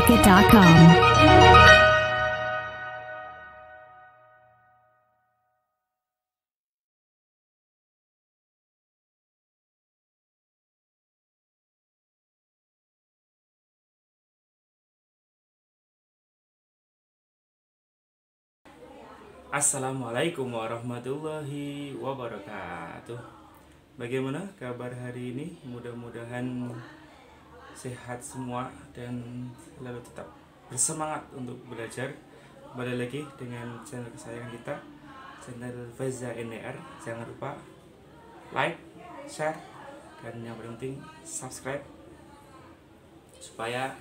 www.radiomusica.com. Assalamualaikum warahmatullahi wabarakatuh. Bagaimana kabar hari ini? Mudah-mudahan sehat semua dan selalu tetap bersemangat untuk belajar. Kembali lagi dengan channel kesayangan kita, channel Faiza NR. Jangan lupa like, share, dan yang penting subscribe supaya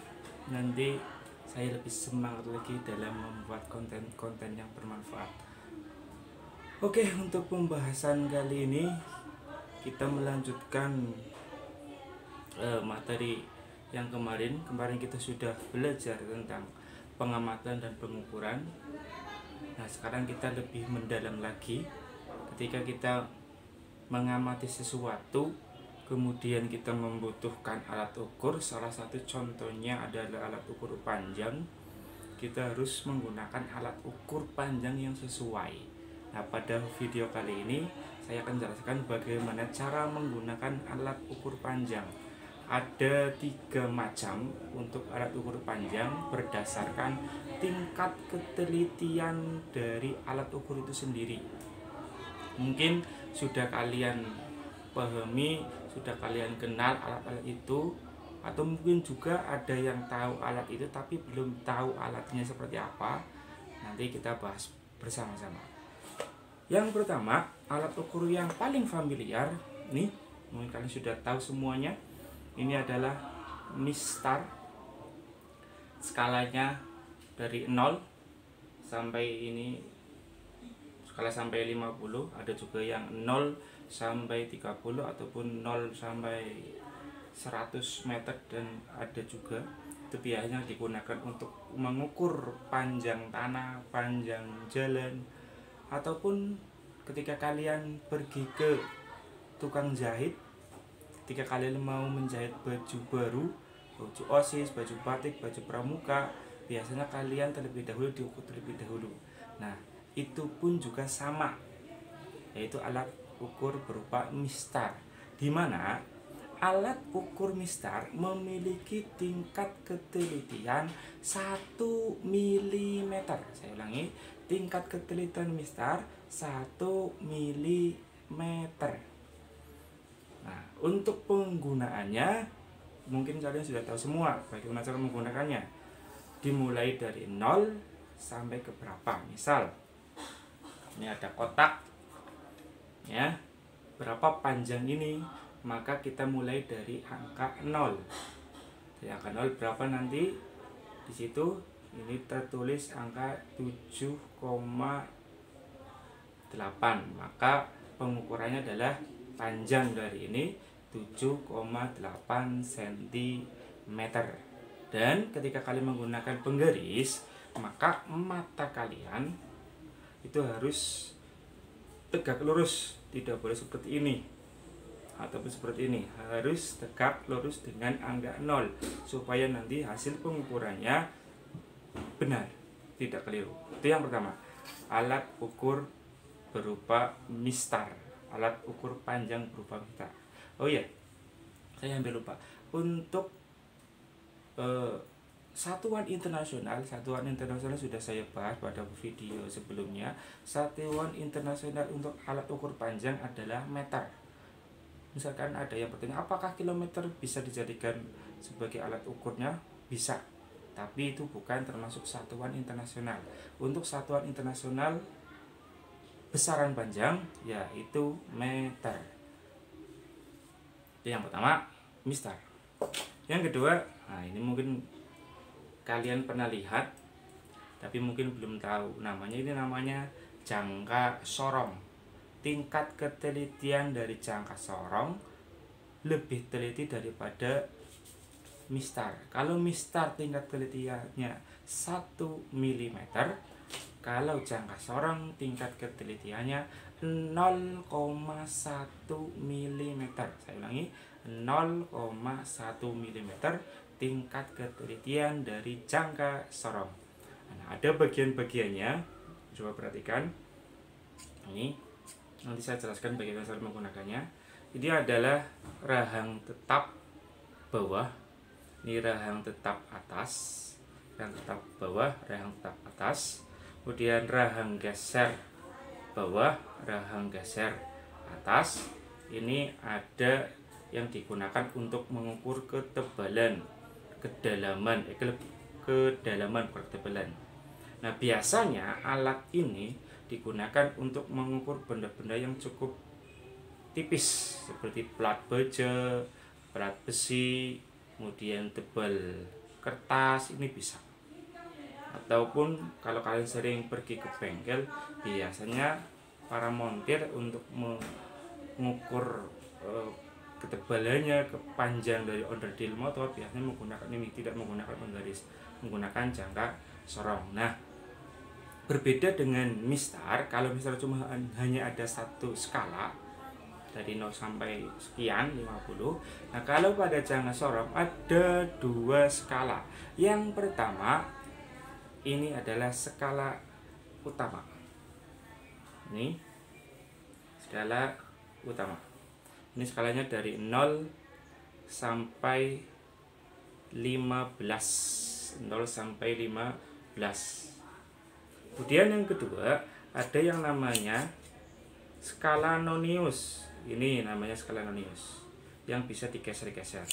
nanti saya lebih semangat lagi dalam membuat konten-konten yang bermanfaat. Oke, untuk pembahasan kali ini kita melanjutkan materi yang kemarin kita sudah belajar tentang pengamatan dan pengukuran. Nah, sekarang kita lebih mendalam lagi. Ketika kita mengamati sesuatu, kemudian kita membutuhkan alat ukur. Salah satu contohnya adalah alat ukur panjang. Kita harus menggunakan alat ukur panjang yang sesuai. Nah, pada video kali ini saya akan jelaskan bagaimana cara menggunakan alat ukur panjang. Ada 3 macam untuk alat ukur panjang berdasarkan tingkat ketelitian dari alat ukur itu sendiri. Mungkin sudah kalian pahami, sudah kalian kenal alat-alat itu, atau mungkin juga ada yang tahu alat itu tapi belum tahu alatnya seperti apa. Nanti kita bahas bersama-sama. Yang pertama, alat ukur yang paling familiar nih, mungkin kalian sudah tahu semuanya. Ini adalah mistar. Skalanya dari 0 sampai ini, skala sampai 50, ada juga yang 0 sampai 30 ataupun 0 sampai 100 meter, dan ada juga itu biasanya digunakan untuk mengukur panjang tanah, panjang jalan, ataupun ketika kalian pergi ke tukang jahit, ketika kalian mau menjahit baju baru, baju OSIS, baju batik, baju pramuka, biasanya kalian terlebih dahulu diukur terlebih dahulu. Nah, itu pun juga sama, yaitu alat ukur berupa mistar, di mana alat ukur mistar memiliki tingkat ketelitian 1 mm. Saya ulangi, tingkat ketelitian mistar 1 mm. Nah, untuk penggunaannya mungkin kalian sudah tahu semua bagaimana cara menggunakannya. Dimulai dari 0 sampai ke berapa. Misal ini ada kotak ya, berapa panjang ini, maka kita mulai dari angka 0. Dari angka 0 berapa nanti di situ ini tertulis angka 7,8, maka pengukurannya adalah panjang dari ini 7,8 cm. Dan ketika kalian menggunakan penggaris, maka mata kalian itu harus tegak lurus, tidak boleh seperti ini ataupun seperti ini, harus tegak lurus dengan angka 0 supaya nanti hasil pengukurannya benar, tidak keliru. Itu yang pertama, alat ukur berupa mistar, alat ukur panjang berupa mistar. Oh iya, saya hampir lupa. Untuk satuan internasional sudah saya bahas pada video sebelumnya. Satuan internasional untuk alat ukur panjang adalah meter. Misalkan ada yang bertanya, apakah kilometer bisa dijadikan sebagai alat ukurnya? Bisa, tapi itu bukan termasuk satuan internasional. Untuk satuan internasional besaran panjang yaitu meter. Itu yang pertama, mistar. Yang kedua, nah ini mungkin kalian pernah lihat tapi mungkin belum tahu namanya. Ini namanya jangka sorong. Tingkat ketelitian dari jangka sorong lebih teliti daripada mistar. Kalau mistar tingkat telitiannya 1 mm, kalau jangka sorong tingkat ketelitiannya 0,1 mm. Saya ulangi, 0,1 mm tingkat ketelitian dari jangka sorong. Nah, ada bagian-bagiannya, coba perhatikan. Ini nanti saya jelaskan bagaimana cara menggunakannya. Ini adalah rahang tetap bawah, ini rahang tetap atas, rahang tetap bawah, rahang tetap atas, kemudian rahang geser bawah, rahang geser atas. Ini ada yang digunakan untuk mengukur ketebalan, kedalaman ketebalan. Nah, biasanya alat ini digunakan untuk mengukur benda-benda yang cukup tipis seperti plat baja, plat besi, kemudian tebal kertas, ini bisa. Ataupun kalau kalian sering pergi ke bengkel, biasanya para montir untuk mengukur ketebalannya, kepanjang dari onderdil motor biasanya menggunakan ini, tidak menggunakan penggaris, menggunakan jangka sorong. Nah, berbeda dengan mistar. Kalau mistar cuma hanya ada satu skala dari 0 sampai sekian 50. Nah, kalau pada jangka sorong ada 2 skala. Yang pertama ini adalah skala utama. Ini skala utama. Ini skalanya dari 0 sampai 15. 0 sampai 15. Kemudian yang kedua ada yang namanya skala nonius. Ini namanya skala nonius yang bisa digeser-geser.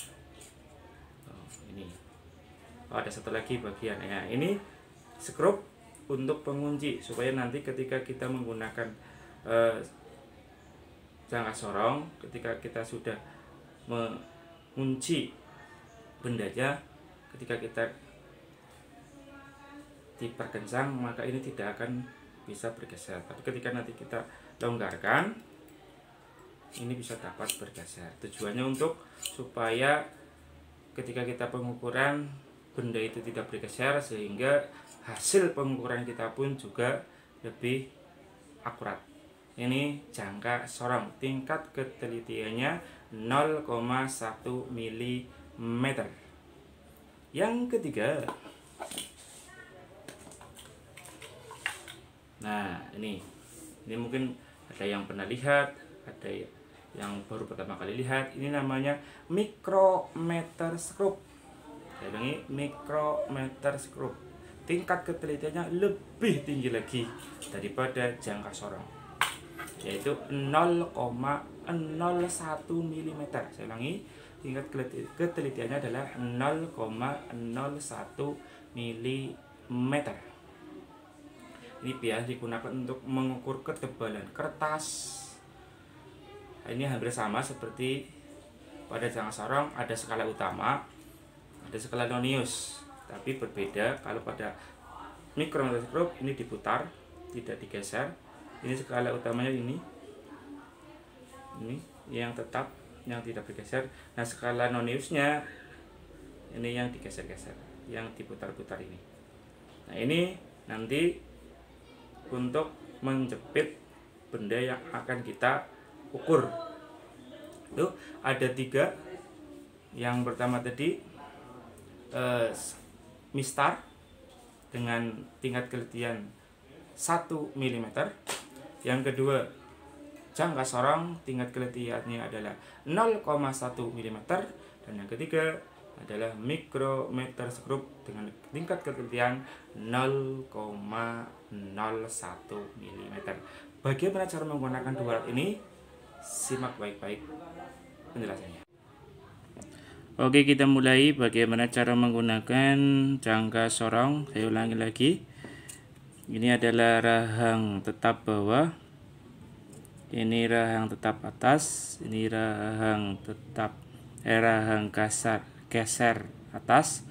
Ini. Ada satu lagi bagian ya. Ini skrup untuk pengunci supaya nanti ketika kita menggunakan jangka sorong, ketika kita sudah mengunci bendanya, ketika kita diperkencang maka ini tidak akan bisa bergeser. Tapi ketika nanti kita longgarkan, ini bisa dapat bergeser. Tujuannya untuk supaya ketika kita pengukuran benda itu tidak bergeser, sehingga hasil pengukuran kita pun juga lebih akurat. Ini jangka sorong, tingkat ketelitiannya 0,1 mm. Yang ketiga, nah ini mungkin ada yang pernah lihat, ada yang baru pertama kali lihat. Ini namanya micrometer skrup. Saya ulangi, micrometer skrup. Tingkat ketelitiannya lebih tinggi lagi daripada jangka sorong, yaitu 0,01 mm. Saya ulangi, tingkat ketelitiannya adalah 0,01 mm. Ini biasa digunakan untuk mengukur ketebalan kertas. Ini hampir sama seperti pada jangka sorong, ada skala utama, ada skala nonius, tapi berbeda. Kalau pada micrometer skrup ini diputar, tidak digeser. Ini skala utamanya ini yang tetap, yang tidak bergeser. Nah, skala noniusnya ini yang digeser-geser, yang diputar-putar ini. Nah, ini nanti untuk menjepit benda yang akan kita ukur. Itu ada 3. Yang pertama tadi mistar dengan tingkat ketelitian 1 mm. Yang kedua jangka sorong, tingkat ketelitiannya adalah 0,1 mm. Dan yang ketiga adalah micrometer skrup dengan tingkat ketelitian 0,01 mm. Bagaimana cara menggunakan 2 alat ini? Simak baik-baik penjelasannya. Oke, kita mulai bagaimana cara menggunakan jangka sorong. Saya ulangi lagi. Ini adalah rahang tetap bawah, ini rahang tetap atas, ini rahang tetap rahang geser atas,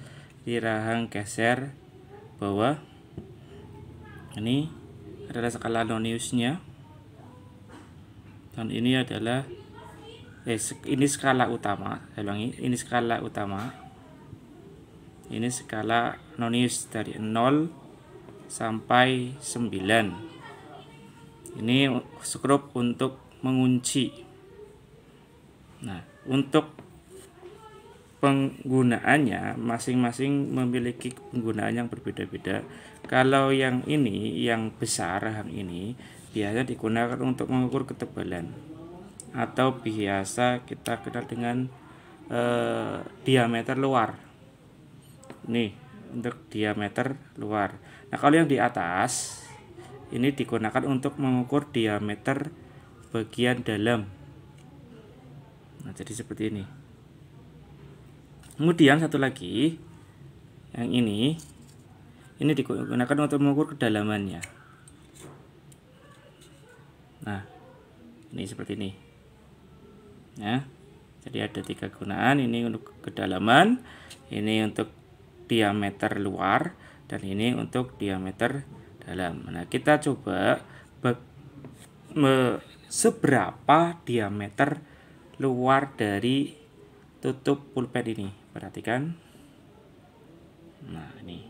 ini rahang geser bawah. Ini adalah skala noniusnya, dan ini adalah ini skala utama. Saya ulangi, ini skala utama, ini skala nonius dari 0 sampai 9. Ini skrup untuk mengunci. Nah, untuk penggunaannya masing-masing memiliki penggunaan yang berbeda-beda. Kalau yang ini, yang besar yang ini biasa digunakan untuk mengukur ketebalan, atau biasa kita kenal dengan diameter luar. Nih, untuk diameter luar. Nah, kalau yang di atas ini digunakan untuk mengukur diameter bagian dalam. Nah, jadi seperti ini. Kemudian satu lagi, yang ini digunakan untuk mengukur kedalamannya. Nah, ini seperti ini. Ya, jadi ada 3 gunaan. Ini untuk kedalaman, ini untuk diameter luar, dan ini untuk diameter dalam. Nah, kita coba seberapa diameter luar dari tutup pulpen ini. Perhatikan. Nah, ini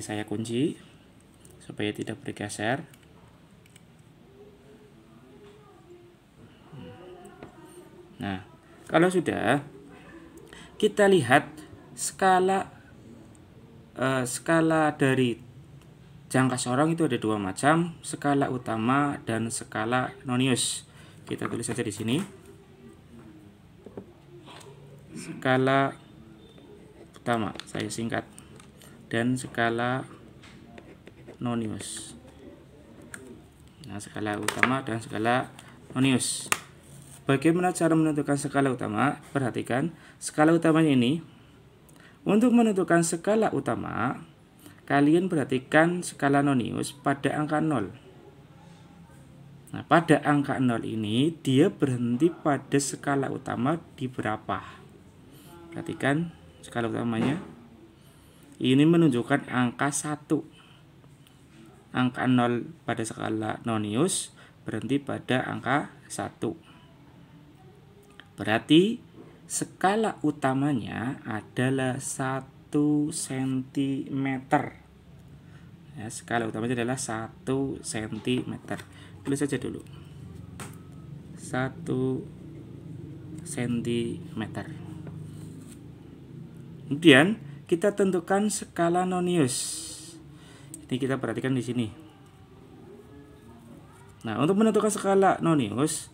saya kunci supaya tidak bergeser. Nah, kalau sudah, kita lihat skala dari jangka sorong itu ada 2 macam, skala utama dan skala nonius. Kita tulis saja di sini. Skala utama, saya singkat, dan skala nonius. Nah, skala utama dan skala nonius. Bagaimana cara menentukan skala utama? Perhatikan, skala utamanya ini. Untuk menentukan skala utama, kalian perhatikan skala nonius pada angka 0. Nah, pada angka 0 ini dia berhenti pada skala utama di berapa? Perhatikan skala utamanya. Ini menunjukkan angka 1. Angka 0 pada skala nonius berhenti pada angka 1. Berarti skala utamanya adalah 1 cm. Ya, skala utamanya adalah 1 cm. Tulis saja dulu. 1 cm. Kemudian kita tentukan skala nonius. Ini kita perhatikan di sini. Nah, untuk menentukan skala nonius,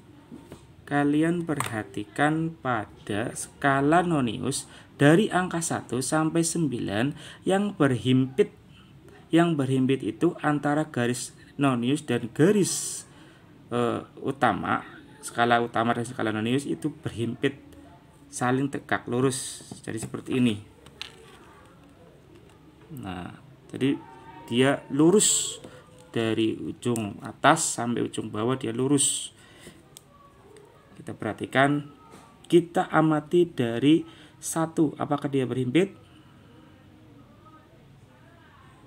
kalian perhatikan pada skala nonius dari angka 1 sampai 9 yang berhimpit. Yang berhimpit itu antara garis nonius dan garis utama. Skala utama dan skala nonius itu berhimpit, saling tegak lurus. Jadi seperti ini. Nah, jadi dia lurus dari ujung atas sampai ujung bawah, dia lurus. Kita perhatikan, kita amati dari 1, apakah dia berhimpit?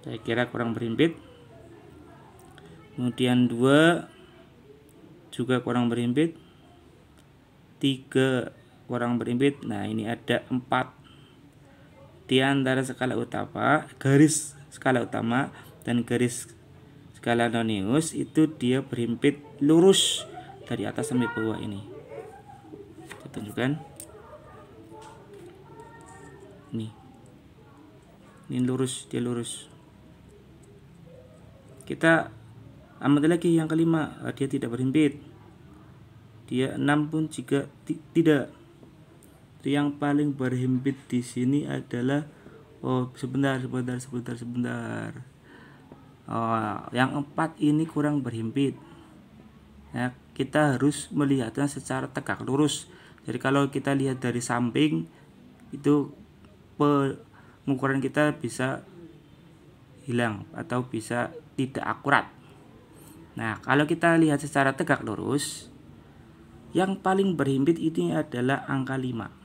Saya kira kurang berhimpit. Kemudian 2 juga kurang berhimpit. 3 kurang berhimpit. Nah, ini ada 4. Di antara skala utama, garis skala utama dan garis skala nonius itu dia berhimpit lurus dari atas sampai bawah ini. Saya tunjukkan. Ini lurus, dia lurus. Kita amati lagi yang kelima, dia tidak berhimpit. Dia 6 pun juga tidak. Yang paling berhimpit di sini adalah sebentar. Yang 4 ini kurang berhimpit. Ya, kita harus melihatnya secara tegak lurus. Jadi kalau kita lihat dari samping, itu pengukuran kita bisa hilang atau bisa tidak akurat. Nah, kalau kita lihat secara tegak lurus, yang paling berhimpit ini adalah angka 5.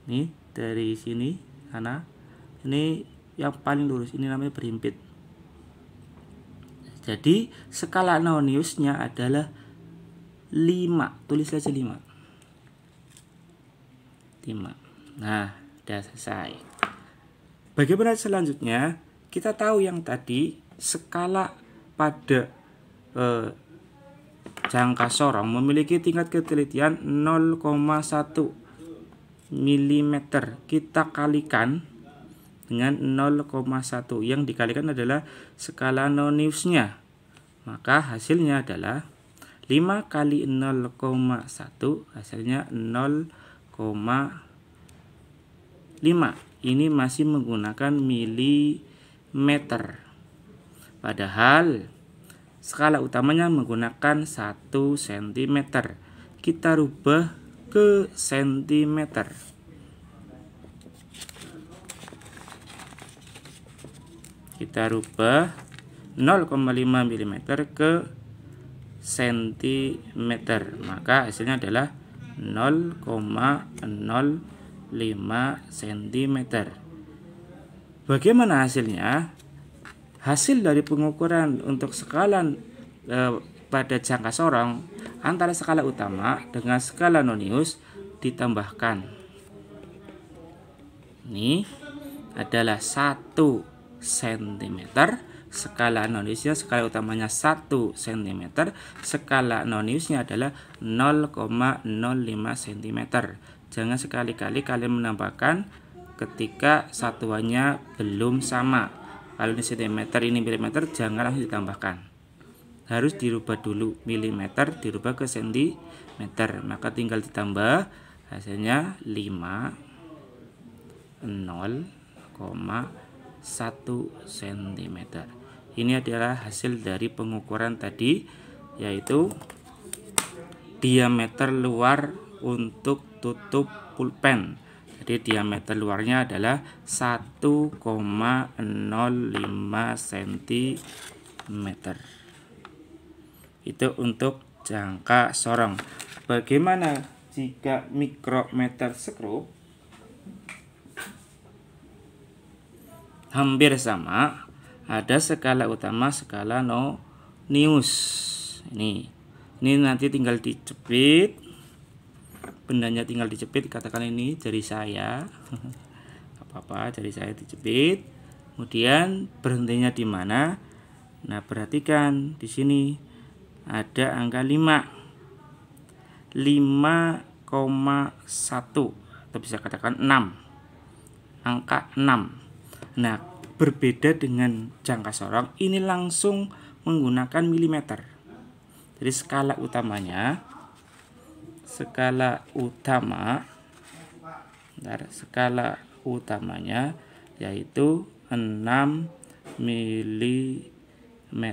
Nih, dari sini sana, ini yang paling lurus, ini namanya berhimpit. Jadi skala noniusnya adalah 5. Tulis saja 5. Nah, sudah selesai. Bagaimana selanjutnya? kita tahu yang tadi skala pada jangka sorong memiliki tingkat ketelitian 0,1 mm. Kita kalikan dengan 0,1, yang dikalikan adalah skala noniusnya, maka hasilnya adalah 5 kali 0,1 hasilnya 0,5. Ini masih menggunakan milimeter, padahal skala utamanya menggunakan 1 cm. Kita rubah ke sentimeter. Kita rubah 0,5 mm ke sentimeter, maka hasilnya adalah 0,05 cm. Bagaimana hasilnya? Hasil dari pengukuran untuk skala pada jangka sorong antara skala utama dengan skala nonius ditambahkan. Ini adalah 1 cm, skala noniusnya, skala utamanya 1 cm, skala noniusnya adalah 0,05 cm. Jangan sekali-kali kalian menambahkan ketika satuannya belum sama. Kalau ini cm, ini mm, jangan langsung ditambahkan, harus dirubah dulu. Milimeter dirubah ke sentimeter, maka tinggal ditambah, hasilnya 0,1 cm. Ini adalah hasil dari pengukuran tadi, yaitu diameter luar untuk tutup pulpen. Jadi diameter luarnya adalah 1,05 cm. Itu untuk jangka sorong. Bagaimana jika mikrometer skrup? Hampir sama, ada skala utama, skala nonius. Ini nanti tinggal dijepit, bendanya tinggal dijepit. Katakan ini jari saya, apa-apa, jari saya dijepit. Kemudian berhentinya di mana? Nah, perhatikan di sini ada angka 5,1 atau bisa katakan 6, angka 6. Nah, berbeda dengan jangka sorong, ini langsung menggunakan milimeter. Jadi skala utamanya, skala utamanya yaitu 6 mm.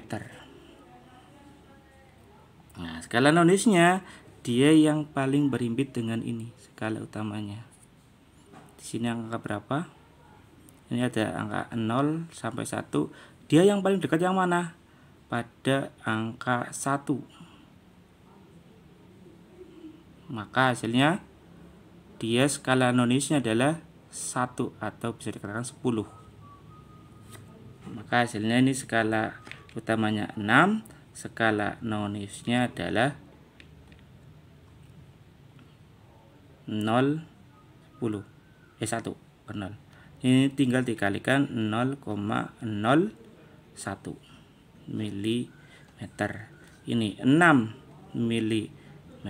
Nah, skala noniusnya dia yang paling berimbit dengan ini, skala utamanya. Di sini angka berapa? Ini ada angka 0 sampai 1. Dia yang paling dekat yang mana? Pada angka 1. Maka hasilnya dia skala noniusnya adalah 1 atau bisa dikatakan 10. Maka hasilnya ini skala utamanya 6, skala noniusnya adalah 0, 10, 1 per 0. Ini tinggal dikalikan 0,01 mm. Ini 6 mm.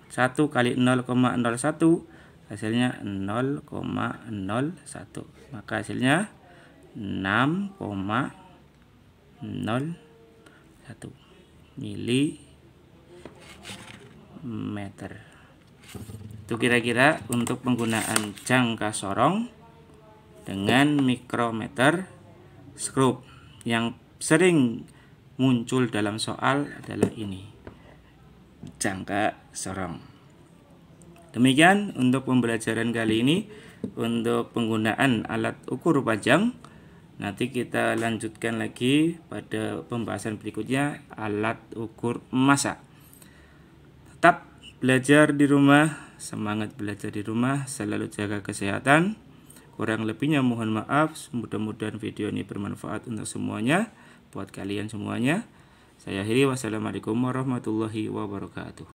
1 kali 0,01 hasilnya 0,01. Maka hasilnya 6,01 mm. Itu kira-kira untuk penggunaan jangka sorong dengan mikrometer skrup. Yang sering muncul dalam soal adalah ini, jangka sorong. Demikian untuk pembelajaran kali ini untuk penggunaan alat ukur panjang. Nanti kita lanjutkan lagi pada pembahasan berikutnya, alat ukur massa. Tetap belajar di rumah, semangat belajar di rumah, selalu jaga kesehatan. Kurang lebihnya mohon maaf. Mudah-mudahan video ini bermanfaat untuk semuanya, buat kalian semuanya. Saya akhiri, wassalamualaikum warahmatullahi wabarakatuh.